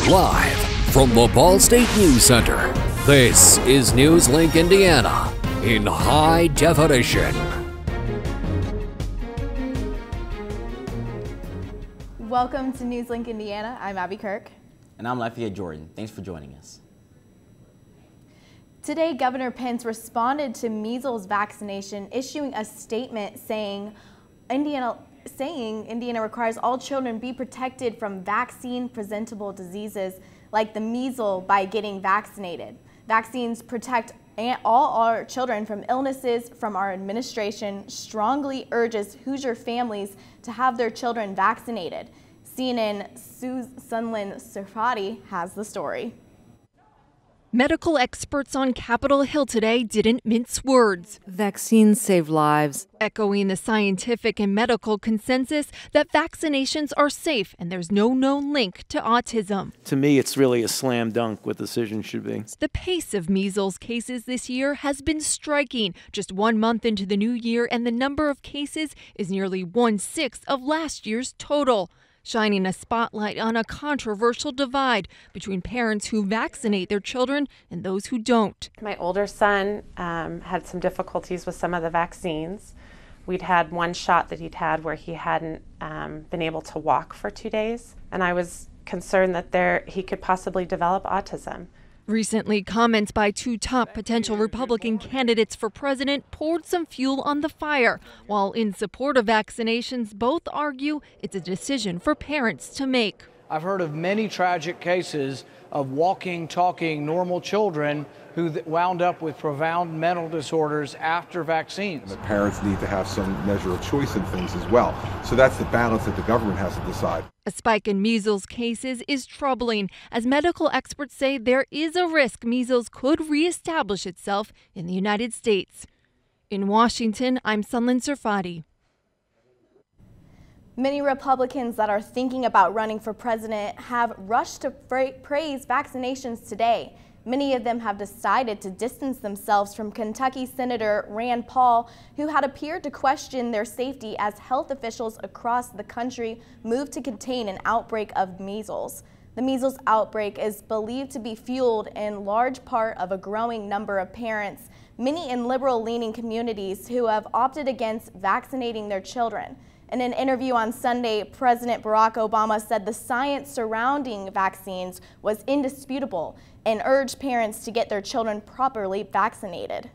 Live from the Ball State News Center, this is NewsLink Indiana in high definition. Welcome to NewsLink Indiana. I'm Abby Kirk. And I'm Lafayette Jordan. Thanks for joining us. Today, Governor Pence responded to measles vaccination, issuing a statement saying Indiana requires all children be protected from vaccine-presentable diseases like the measles by getting vaccinated. Vaccines protect all our children from illnesses. From our administration strongly urges Hoosier families to have their children vaccinated. CNN Sunlen Sirfati has the story. Medical experts on Capitol Hill today didn't mince words. Vaccines save lives. Echoing the scientific and medical consensus that vaccinations are safe and there's no known link to autism. To me, it's really a slam dunk what the decision should be. The pace of measles cases this year has been striking. Just 1 month into the new year, and the number of cases is nearly 1/6 of last year's total, shining a spotlight on a controversial divide between parents who vaccinate their children and those who don't. My older son had some difficulties with some of the vaccines. We'd had one shot that he'd had where he hadn't been able to walk for 2 days, and I was concerned that he could possibly develop autism. Recently, comments by two top potential Republican candidates for president poured some fuel on the fire. While in support of vaccinations, both argue it's a decision for parents to make. I've heard of many tragic cases of walking, talking, normal children who wound up with profound mental disorders after vaccines. The parents need to have some measure of choice in things as well. So that's the balance that the government has to decide. A spike in measles cases is troubling, as medical experts say there is a risk measles could reestablish itself in the United States. In Washington, I'm Sunlen Sirfati. Many Republicans that are thinking about running for president have rushed to praise vaccinations today. Many of them have decided to distance themselves from Kentucky Senator Rand Paul, who had appeared to question their safety as health officials across the country moved to contain an outbreak of measles. The measles outbreak is believed to be fueled in large part of a growing number of parents, many in liberal-leaning communities, who have opted against vaccinating their children. In an interview on Sunday, President Barack Obama said the science surrounding vaccines was indisputable and urged parents to get their children properly vaccinated.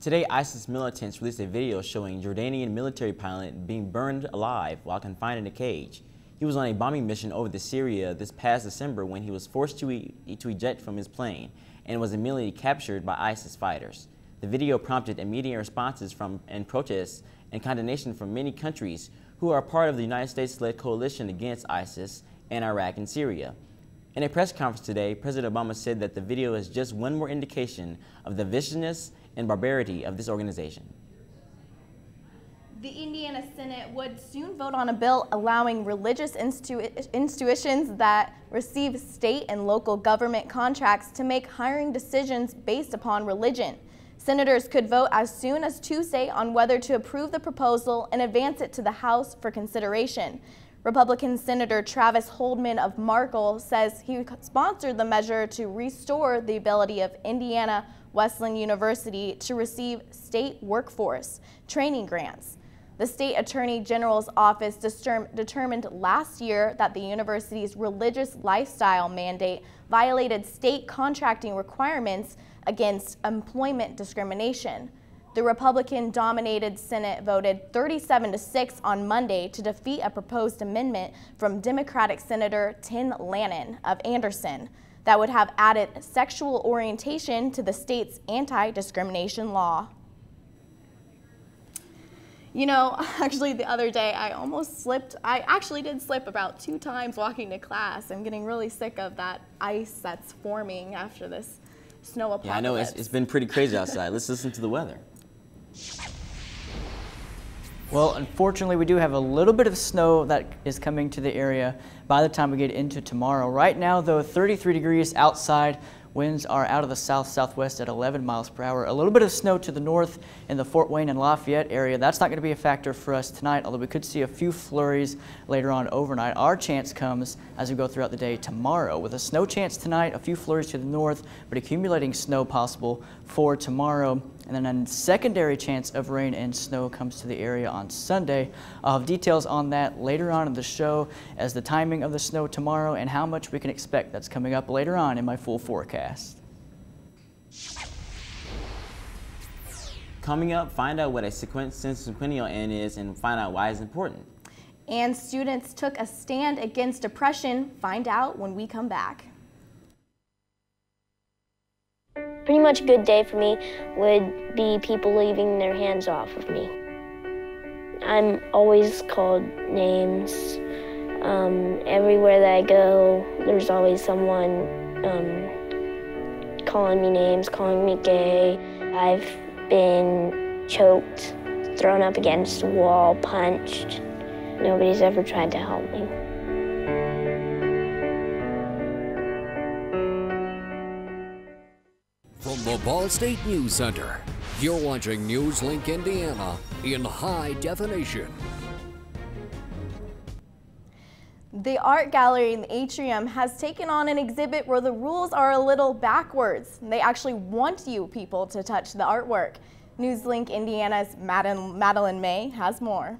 Today, ISIS militants released a video showing Jordanian military pilot being burned alive while confined in a cage. He was on a bombing mission over Syria this past December when he was forced to eject from his plane and was immediately captured by ISIS fighters. The video prompted immediate responses and protests and condemnation from many countries who are part of the United States-led coalition against ISIS in Iraq and Syria. In a press conference today, President Obama said that the video is just one more indication of the viciousness and barbarity of this organization. The Indiana Senate would soon vote on a bill allowing religious institutions that receive state and local government contracts to make hiring decisions based upon religion. Senators could vote as soon as Tuesday on whether to approve the proposal and advance it to the House for consideration. Republican Senator Travis Holdman of Markle says he sponsored the measure to restore the ability of Indiana Wesleyan University to receive state workforce training grants. The State Attorney General's office determined last year that the university's religious lifestyle mandate violated state contracting requirements against employment discrimination. The Republican-dominated Senate voted 37-6 on Monday to defeat a proposed amendment from Democratic Senator Tim Lannon of Anderson that would have added sexual orientation to the state's anti-discrimination law. You know, actually the other day I almost slipped. I actually did slip about 2 times walking to class. I'm getting really sick of that ice that's forming after this snow apocalypse. Yeah, I know it's been pretty crazy outside. Let's listen to the weather. Well, unfortunately, we do have a little bit of snow that is coming to the area by the time we get into tomorrow. Right now, though, 33 degrees outside Winds are out of the south-southwest at 11 miles per hour. A little bit of snow to the north in the Fort Wayne and Lafayette area. That's not going to be a factor for us tonight, although we could see a few flurries later on overnight. Our chance comes as we go throughout the day tomorrow, with a snow chance tonight, a few flurries to the north, but accumulating snow possible for tomorrow. And then a secondary chance of rain and snow comes to the area on Sunday. I'll have details on that later on in the show, as the timing of the snow tomorrow and how much we can expect. That's coming up later on in my full forecast. Coming up, find out what a sequential N is and find out why it's important. And students took a stand against depression. Find out when we come back. Pretty much a good day for me would be people leaving their hands off of me. I'm always called names. Everywhere that I go, there's always someone calling me names, calling me gay. I've been choked, thrown up against a wall, punched. Nobody's ever tried to help me. From the Ball State News Center, you're watching NewsLink Indiana in high definition. The art gallery in the atrium has taken on an exhibit where the rules are a little backwards. They actually want you people to touch the artwork. NewsLink Indiana's Madeline May has more.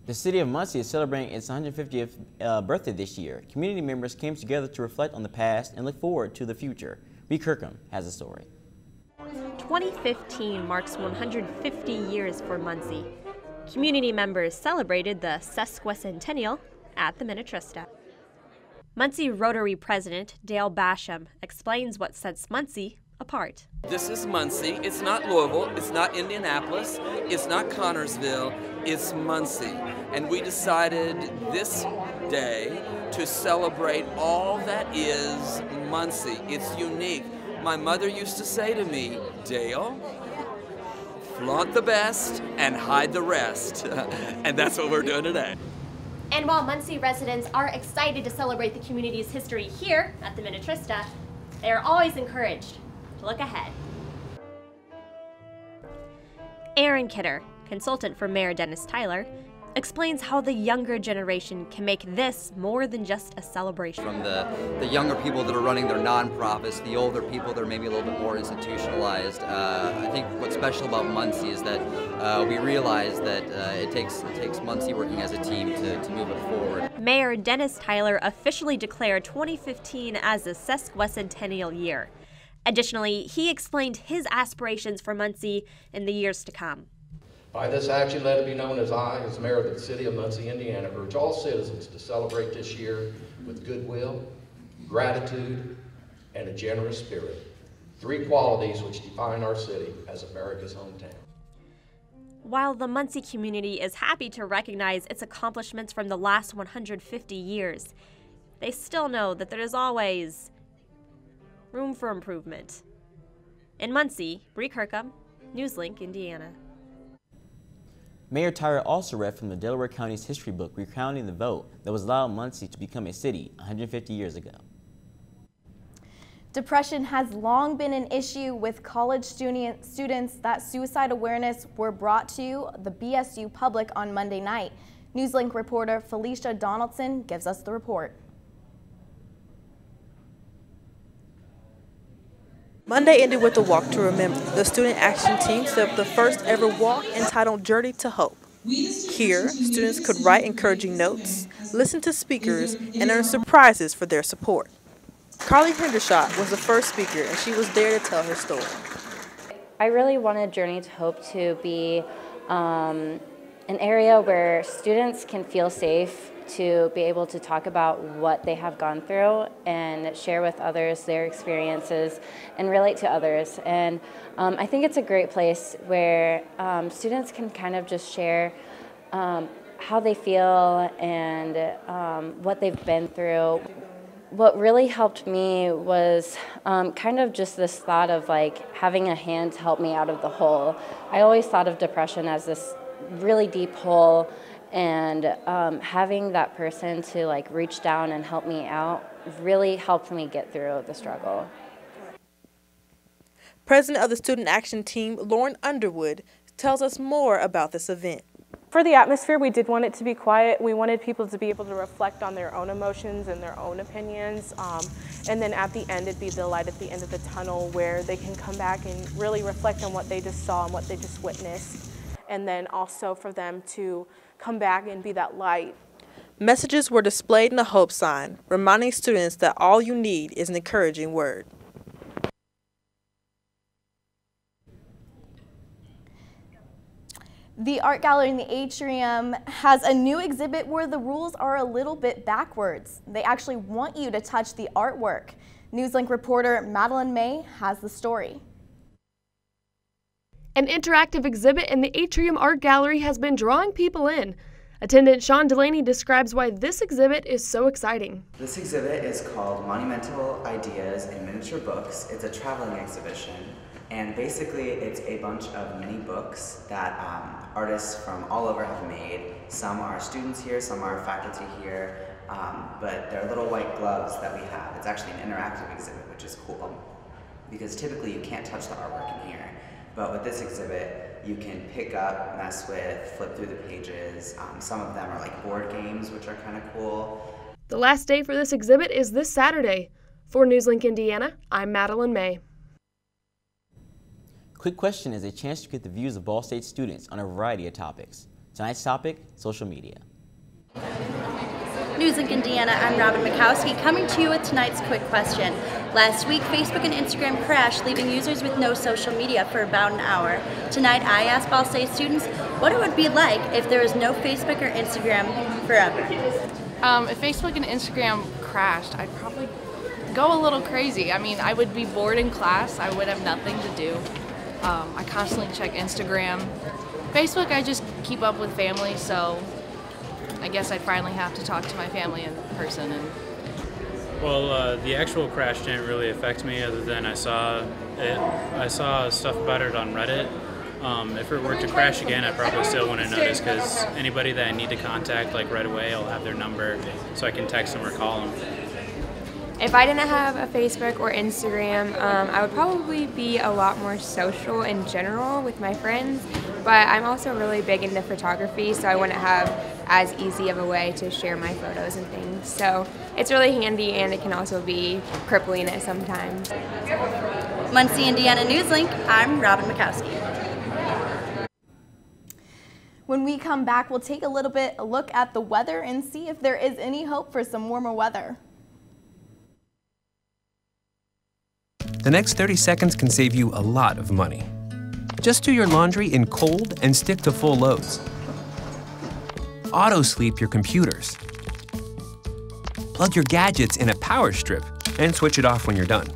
The city of Muncie is celebrating its 150th birthday this year. Community members came together to reflect on the past and look forward to the future. B. Kirkham has a story. 2015 marks 150 years for Muncie. Community members celebrated the sesquicentennial at the Minnetrista. Muncie Rotary President Dale Basham explains what sets Muncie apart. This is Muncie. It's not Louisville. It's not Indianapolis. It's not Connorsville. It's Muncie. And we decided this day to celebrate all that is Muncie. It's unique. My mother used to say to me, Dale, flaunt the best and hide the rest. And that's what we're doing today. And while Muncie residents are excited to celebrate the community's history here at the Minnetrista, they are always encouraged to look ahead. Aaron Kidder, consultant for Mayor Dennis Tyler, explains how the younger generation can make this more than just a celebration. From the younger people that are running their nonprofits, the older people that are maybe a little bit more institutionalized. I think what's special about Muncie is that we realize that it takes Muncie working as a team to move it forward. Mayor Dennis Tyler officially declared 2015 as a sesquicentennial year. Additionally, he explained his aspirations for Muncie in the years to come. By this action, let it be known as I, as mayor of the city of Muncie, Indiana, urge all citizens to celebrate this year with goodwill, gratitude, and a generous spirit. Three qualities which define our city as America's hometown. While the Muncie community is happy to recognize its accomplishments from the last 150 years, they still know that there is always room for improvement. In Muncie, Bree Kirkham, NewsLink, Indiana. Mayor Tyler also read from the Delaware County's history book recounting the vote that was allowed Muncie to become a city 150 years ago. Depression has long been an issue with college students. That suicide awareness were brought to the BSU public on Monday night. NewsLink reporter Felicia Donaldson gives us the report. Monday ended with a walk to remember. The student action team set up the first ever walk entitled Journey to Hope. Here, students could write encouraging notes, listen to speakers, and earn surprises for their support. Carly Hendershot was the first speaker, and she was there to tell her story. I really wanted Journey to Hope to be an area where students can feel safe to be able to talk about what they have gone through and share with others their experiences and relate to others. And I think it's a great place where students can kind of just share how they feel and what they've been through. What really helped me was kind of just this thought of like having a hand to help me out of the hole. I always thought of depression as this really deep hole, And having that person to like reach down and help me out really helped me get through the struggle. President of the Student Action Team, Lauren Underwood, tells us more about this event. For the atmosphere, we did want it to be quiet. We wanted people to be able to reflect on their own emotions and their own opinions. And then at the end, it'd be the light at the end of the tunnel where they can come back and really reflect on what they just saw and what they just witnessed. And then also for them to come back and be that light. Messages were displayed in a hope sign, reminding students that all you need is an encouraging word. The art gallery in the atrium has a new exhibit where the rules are a little bit backwards. They actually want you to touch the artwork. NewsLink reporter Madeline May has the story. An interactive exhibit in the Atrium Art Gallery has been drawing people in. Attendant Sean Delaney describes why this exhibit is so exciting. This exhibit is called Monumental Ideas in Miniature Books. It's a traveling exhibition, and basically it's a bunch of mini books that artists from all over have made. Some are students here, some are faculty here, but they're little white gloves that we have. It's actually an interactive exhibit, which is cool, because typically you can't touch the artwork in here. But with this exhibit, you can pick up, mess with, flip through the pages. Some of them are like board games, which are kind of cool. The last day for this exhibit is this Saturday. For NewsLink Indiana, I'm Madeline May. Quick Question is a chance to get the views of Ball State students on a variety of topics. Tonight's topic, social media. NewsLink Indiana, I'm Robin Mikowski, coming to you with tonight's Quick Question. Last week, Facebook and Instagram crashed, leaving users with no social media for about an hour. Tonight, I asked Ball State students what it would be like if there was no Facebook or Instagram forever. If Facebook and Instagram crashed, I'd probably go a little crazy. I mean, I would be bored in class. I would have nothing to do. I constantly check Instagram. Facebook, I just keep up with family, so I guess I'd finally have to talk to my family in person. Well, the actual crash didn't really affect me, other than I saw stuff about it on Reddit. If it were to crash again, I probably still wouldn't notice, because anybody that I need to contact like right away, I'll have their number so I can text them or call them. If I didn't have a Facebook or Instagram, I would probably be a lot more social in general with my friends, but I'm also really big into photography, so I wouldn't have as easy of a way to share my photos and things. So it's really handy, and it can also be crippling at sometimes. Muncie, Indiana NewsLink, I'm Robin Mikowski. When we come back, we'll take a look at the weather and see if there is any hope for some warmer weather. The next 30 seconds can save you a lot of money. Just do your laundry in cold and stick to full loads. Auto-sleep your computers. Plug your gadgets in a power strip and switch it off when you're done.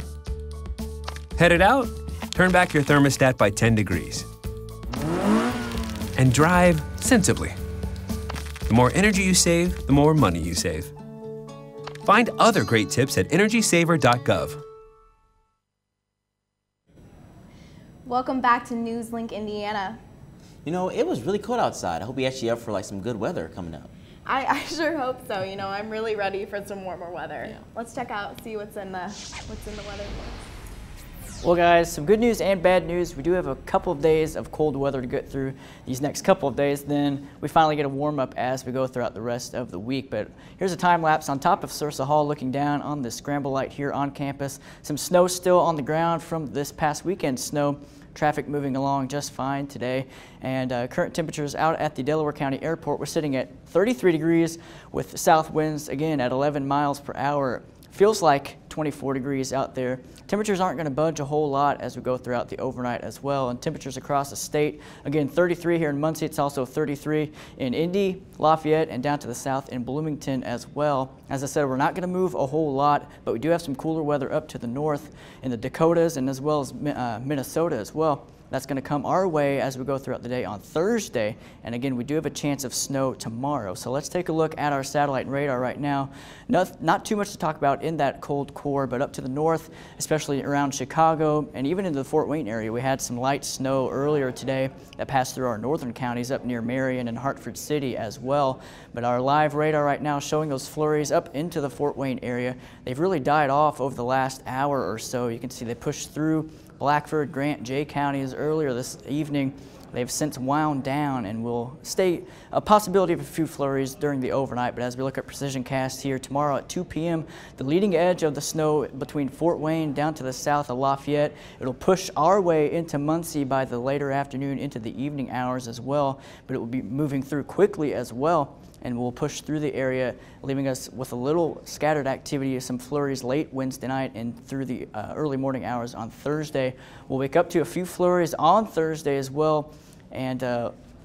Headed out? Turn back your thermostat by 10 degrees. And drive sensibly. The more energy you save, the more money you save. Find other great tips at energysaver.gov. Welcome back to NewsLink Indiana. You know, it was really cold outside. I hope you're actually up for like some good weather coming up. I sure hope so. You know, I'm really ready for some warmer weather. Yeah. Let's check out, see what's in the weather. Well guys, some good news and bad news. We do have a couple of days of cold weather to get through these next couple of days. Then we finally get a warm up as we go throughout the rest of the week. But here's a time lapse on top of Sursa Hall looking down on the scramble light here on campus. Some snow still on the ground from this past weekend's snow. Traffic moving along just fine today, and current temperatures out at the Delaware County Airport, we're sitting at 33 degrees with south winds again at 11 miles per hour. Feels like 24 degrees out there. Temperatures aren't going to budge a whole lot as we go throughout the overnight as well, and temperatures across the state, again 33 here in Muncie, it's also 33 in Indy, Lafayette, and down to the south in Bloomington as well. As I said, we're not going to move a whole lot, but we do have some cooler weather up to the north in the Dakotas and as well as Minnesota as well. That's going to come our way as we go throughout the day on Thursday. And again, we do have a chance of snow tomorrow. So let's take a look at our satellite and radar right now. Not too much to talk about in that cold core, but up to the north, especially around Chicago and even into the Fort Wayne area, we had some light snow earlier today that passed through our northern counties up near Marion and Hartford City as well. But our live radar right now showing those flurries up into the Fort Wayne area. They've really died off over the last hour or so. You can see they pushed through Blackford, Grant, Jay counties earlier this evening. They've since wound down and will stay a possibility of a few flurries during the overnight. But as we look at precision cast here tomorrow at 2 p.m., the leading edge of the snow between Fort Wayne down to the south of Lafayette, it'll push our way into Muncie by the later afternoon into the evening hours as well. But it will be moving through quickly as well, and we'll push through the area, leaving us with a little scattered activity of some flurries late Wednesday night and through the early morning hours on Thursday. We'll wake up to a few flurries on Thursday as well, and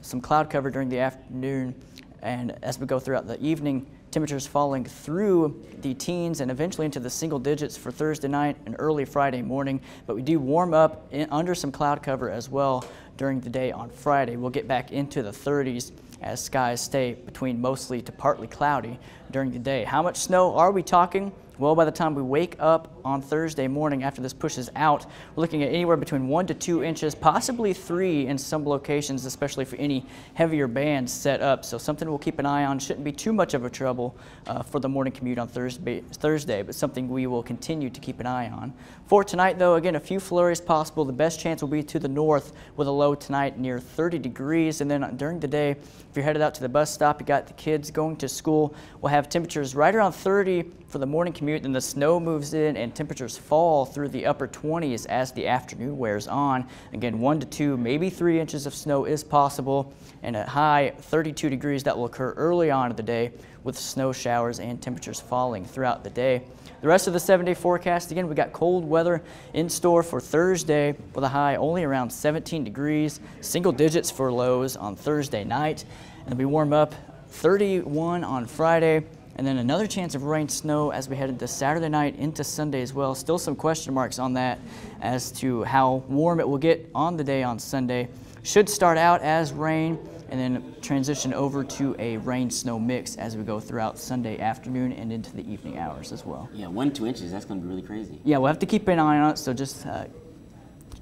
some cloud cover during the afternoon. And as we go throughout the evening, temperatures falling through the teens and eventually into the single digits for Thursday night and early Friday morning. But we do warm up under some cloud cover as well during the day on Friday. We'll get back into the 30s as skies stay between mostly to partly cloudy during the day. How much snow are we talking? Well, by the time we wake up on Thursday morning after this pushes out, we're looking at anywhere between 1 to 2 inches, possibly 3 in some locations, especially for any heavier bands set up. So something we'll keep an eye on. Shouldn't be too much of a trouble for the morning commute on Thursday, but something we will continue to keep an eye on. For tonight, though, again, a few flurries possible. The best chance will be to the north with a low tonight near 30 degrees. And then during the day, if you're headed out to the bus stop, you got the kids going to school, we'll have temperatures right around 30 for the morning commute. Then the snow moves in and temperatures fall through the upper 20s as the afternoon wears on. Again, 1 to 2, maybe 3 inches of snow is possible, and a high 32 degrees that will occur early on in the day with snow showers and temperatures falling throughout the day. The rest of the 7-day forecast, again, we got cold weather in store for Thursday with a high only around 17 degrees, single digits for lows on Thursday night. And we warm up 31 on Friday. And then another chance of rain, snow as we head into Saturday night into Sunday as well. Still some question marks on that as to how warm it will get on the day on Sunday. Should start out as rain and then transition over to a rain-snow mix as we go throughout Sunday afternoon and into the evening hours as well. Yeah, 1 to 2 inches, that's going to be really crazy. Yeah, we'll have to keep an eye on it, so just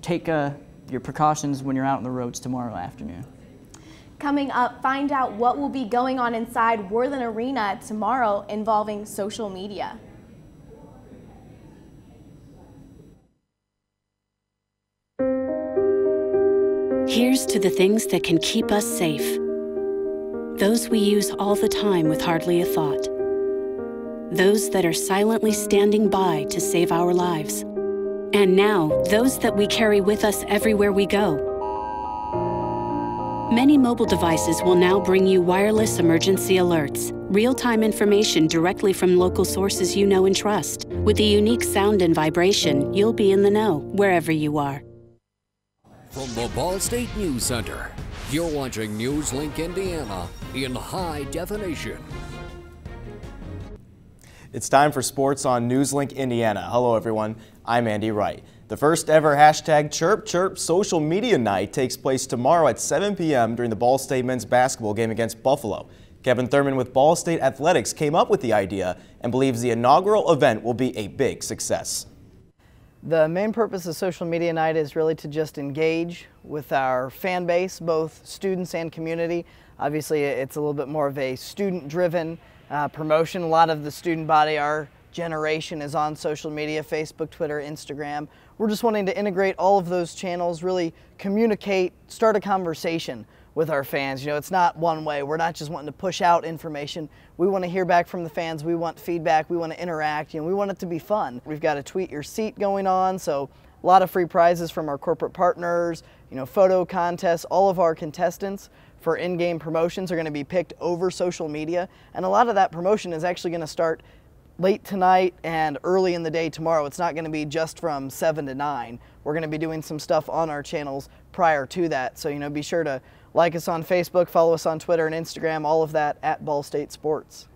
take your precautions when you're out on the roads tomorrow afternoon. Coming up, find out what will be going on inside Worthen Arena tomorrow involving social media. Here's to the things that can keep us safe. Those we use all the time with hardly a thought. Those that are silently standing by to save our lives. And now, those that we carry with us everywhere we go. Many mobile devices will now bring you wireless emergency alerts, real-time information directly from local sources you know and trust. With the unique sound and vibration, you'll be in the know wherever you are. From the Ball State News Center, you're watching NewsLink Indiana in high definition. It's time for sports on NewsLink Indiana. Hello everyone, I'm Andy Wright. The first ever hashtag Chirp Chirp social media night takes place tomorrow at 7 p.m. during the Ball State men's basketball game against Buffalo. Kevin Thurman with Ball State Athletics came up with the idea and believes the inaugural event will be a big success. The main purpose of social media night is really to just engage with our fan base, both students and community. Obviously, it's a little bit more of a student-driven promotion. A lot of the student body, our generation, is on social media, Facebook, Twitter, Instagram. We're just wanting to integrate all of those channels, really communicate, start a conversation with our fans. You know, it's not one way. We're not just wanting to push out information. We want to hear back from the fans. We want feedback. We want to interact. You know, we want it to be fun. We've got a tweet your seat going on, so a lot of free prizes from our corporate partners, you know, photo contests. All of our contestants for in-game promotions are going to be picked over social media, and a lot of that promotion is actually going to start late tonight and early in the day tomorrow. It's not going to be just from 7 to 9. We're going to be doing some stuff on our channels prior to that, so, you know, be sure to like us on Facebook, follow us on Twitter and Instagram, all of that at Ball State Sports.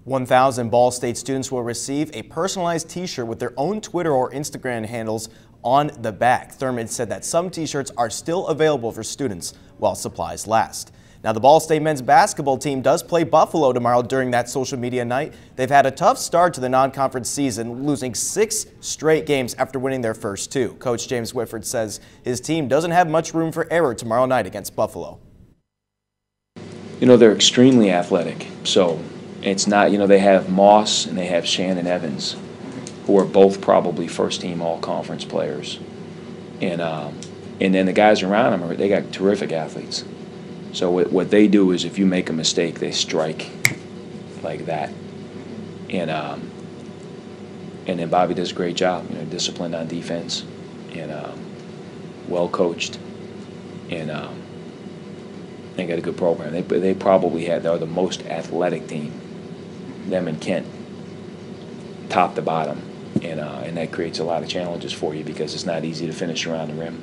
1,000 Ball State students will receive a personalized t-shirt with their own Twitter or Instagram handles on the back. Thurman said that some t-shirts are still available for students while supplies last. Now, the Ball State men's basketball team does play Buffalo tomorrow during that social media night. They've had a tough start to the non-conference season, losing 6 straight games after winning their first 2. Coach James Whitford says his team doesn't have much room for error tomorrow night against Buffalo. You know, they're extremely athletic. So it's not, you know, they have Moss and they have Shannon Evans, who are both probably first-team all-conference players. And then the guys around them, they got terrific athletes. So what they do is if you make a mistake, they strike like that. And then Bobby does a great job, you know, disciplined on defense and well coached, and they got a good program. They probably they're the most athletic team, them and Kent, top to bottom, and that creates a lot of challenges for you because it's not easy to finish around the rim.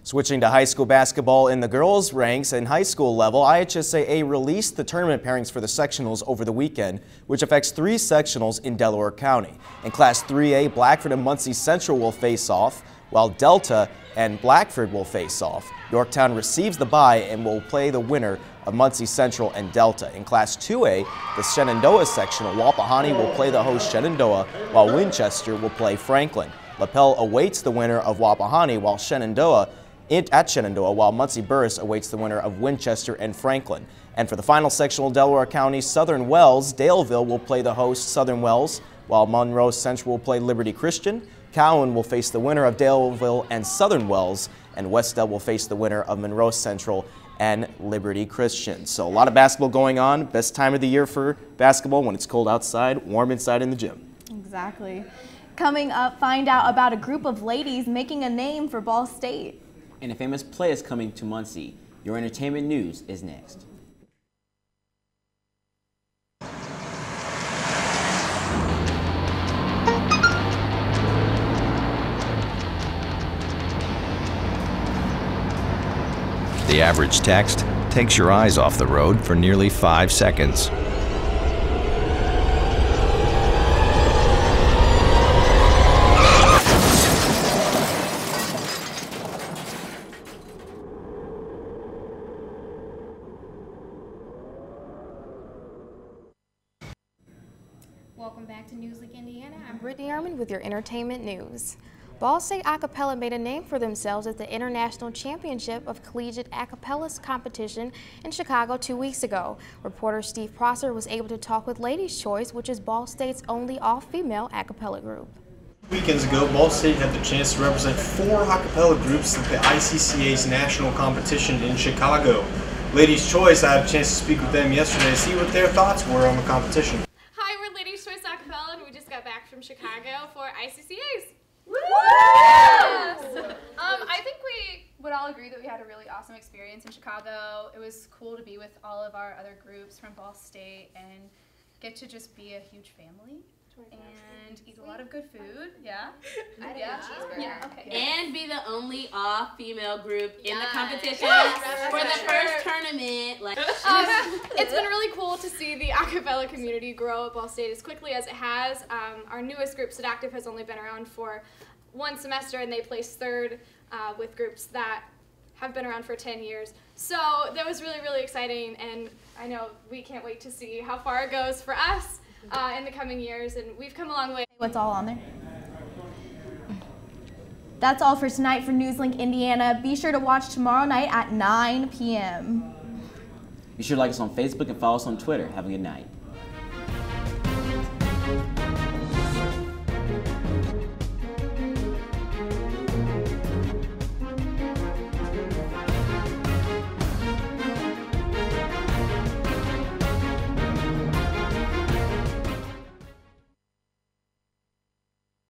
Switching to high school basketball in the girls' ranks and high school level, IHSAA released the tournament pairings for the sectionals over the weekend, which affects 3 sectionals in Delaware County. In Class 3A, Blackford and Muncie Central will face off, while Delta and Blackford will face off. Yorktown receives the bye and will play the winner of Muncie Central and Delta. In Class 2A, the Shenandoah sectional, Wapahani will play the host Shenandoah, while Winchester will play Franklin. LaPel awaits the winner of Wapahani, while at Shenandoah, while Muncie Burris awaits the winner of Winchester and Franklin. And for the final sectional, Delaware County, Southern Wells, Daleville will play the host Southern Wells, while Monroe Central will play Liberty Christian. Cowan will face the winner of Daleville and Southern Wells, and Westdale will face the winner of Monroe Central and Liberty Christian. So a lot of basketball going on. Best time of the year for basketball when it's cold outside, warm inside in the gym. Exactly. Coming up, find out about a group of ladies making a name for Ball State. And a famous play is coming to Muncie. Your entertainment news is next. The average text takes your eyes off the road for nearly 5 seconds. Welcome back to NewsLink Indiana. I'm Brittany Arman with your entertainment news. Ball State Acapella made a name for themselves at the International Championship of Collegiate Acapella competition in Chicago 2 weeks ago. Reporter Steve Prosser was able to talk with Ladies' Choice, which is Ball State's only all-female acapella group. Weekends ago, Ball State had the chance to represent 4 acapella groups at the ICCA's national competition in Chicago. Ladies' Choice, I had a chance to speak with them yesterday to see what their thoughts were on the competition. Hi, we're Ladies' Choice Acapella, and we just got back from Chicago for ICCA's. Yes! I think we would all agree that we had a really awesome experience in Chicago. It was cool to be with all of our other groups from Ball State and get to just be a huge family and eat a lot of good food. Yeah. I did a cheeseburger. Yeah. Okay. And be the only all-female group in the competition Yes. for the first tournament. Like, it's been really cool to see the acapella community grow at Ball State as quickly as it has. Our newest group, Seductive, has only been around for 1 semester, and they placed 3rd with groups that have been around for 10 years. So that was really, really exciting, and I know we can't wait to see how far it goes for us in the coming years, and we've come a long way. What's all on there? That's all for tonight for NewsLink Indiana. Be sure to watch tomorrow night at 9 p.m. Be sure to like us on Facebook and follow us on Twitter. Have a good night.